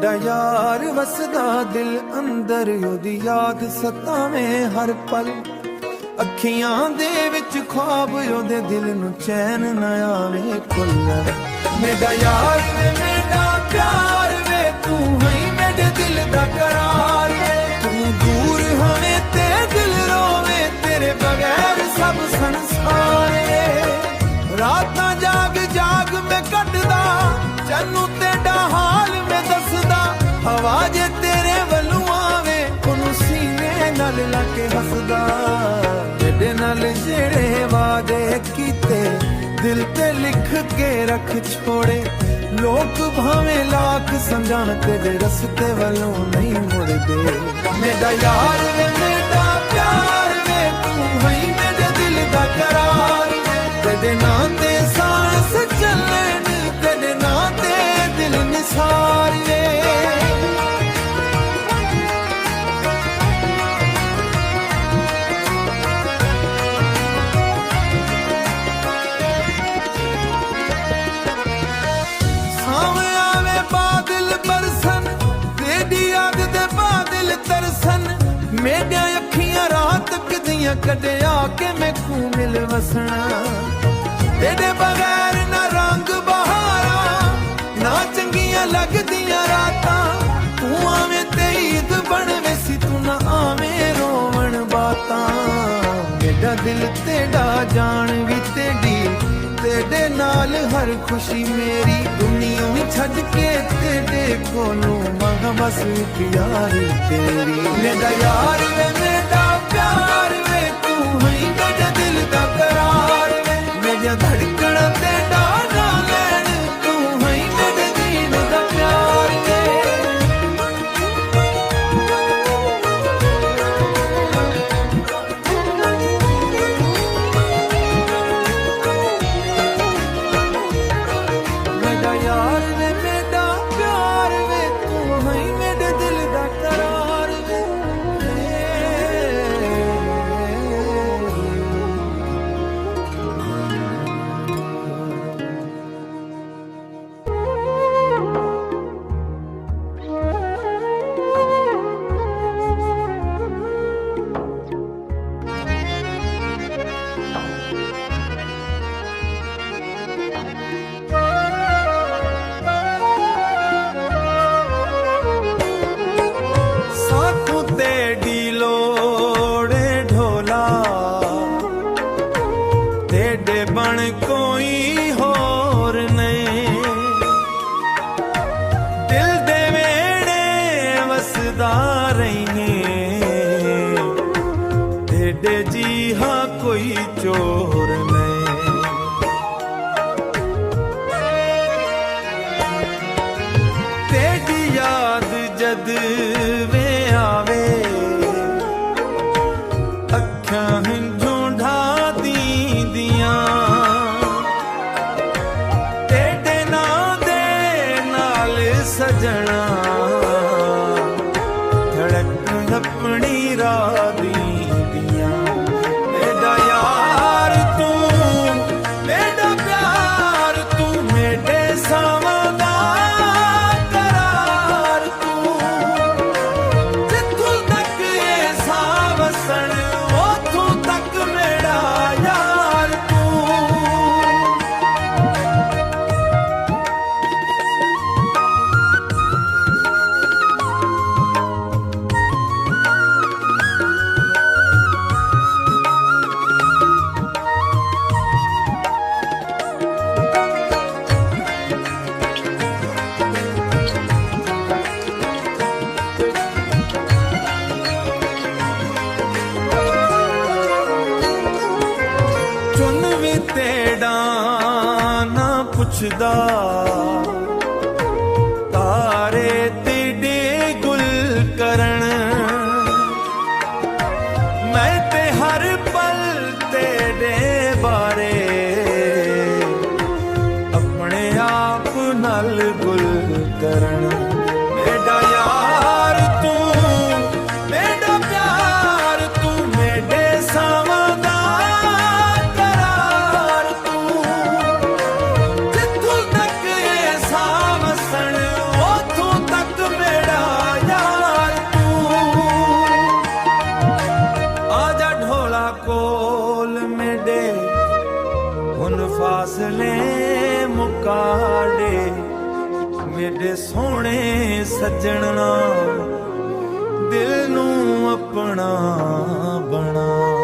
मेरा यार वसदा दिल अंदर ओदी याद सतावे हर पल अखियां दे विच ख्वाब ओदे दिल नू चैन न आवे खुल मेरा यार वे मेरा प्यार वे तू है मेरे दिल दा करार तू दूर हमें ते दिल रोवे तेरे बगैर सब संसार रातां जाग जाग मैं कटदा चन्नू तेरा हाल में दसदा हवा जे तेरे वलू आवे ओनू सीने नाल लाके हसदा तेरे नाल जेड़े वादे कीते दिल ते लिख के रख छोड़े लोग भावें लाख समझाण तेरे रस्ते वलों नहीं मुड़दे मेरा यार वे मेरा प्यार वे तू है मेरे दिल दा करार तेरे नां ते सांस चलन तेरे नां ते दिल निसार सावे आवे बादल बरसन तेरी याद दे बादल तरसन मेरिया अखियां रात कदियां कदे आके मैं खूं मिल वसना तेरे बगैर ना रंग बहारा ना चंगियां लगदियां रातां तू आवें ते ईद बनवे सी तू ना आवें रोवण बातां मेरा दिल तेरा जान भी तेरी तेरे नाल हर खुशी मेरी दुनिया भी छड़ के तेरे कोलों मंगा बस एक यार तेरी मेरा यार वे मेरा प्यार वे तू है मेरे दिल दा करार मेरिया धड़कना तेरा ना लैन तू है मेरे दिल दा प्यार मेरा यार वे मेरा प्यार वे तू है मेरे दिल दा करार साथों तेरी लोड़े ढोला तेरे बन कोई होर नहीं दिल दे वेड़े वसदा रही तेरे जी हाँ कोई चोर नहीं तेरी याद जद वे आवे अखां झूंढा दीदियां तेरे नां दे नाल सजना धड़क अपनी राह दीदियां मेरा यार तू मेरा प्यार तू मेरे सावां दा करार तू जित्थों तक ये साह वसन ओथों तक मेरा यार तू चुन भी तेड़ा ना पुछदा तारे तेरे गुल करण मैं ते हर पल तेरे बारे अपने आप नाल गुल करण मेरा यार तू मेरा प्यार तू मेरे सावां दा करार तू जित्थों तक ये ਕੋਲ ਮੇਡੇ ਹੁਣ ਫਾਸਲੇ ਮੁਕਾੜੇ ਮੇਰੇ ਸੋਹਣੇ ਸੱਜਣ ਨਾਲ ਦਿਲ ਨੂੰ ਆਪਣਾ ਬਣਾ।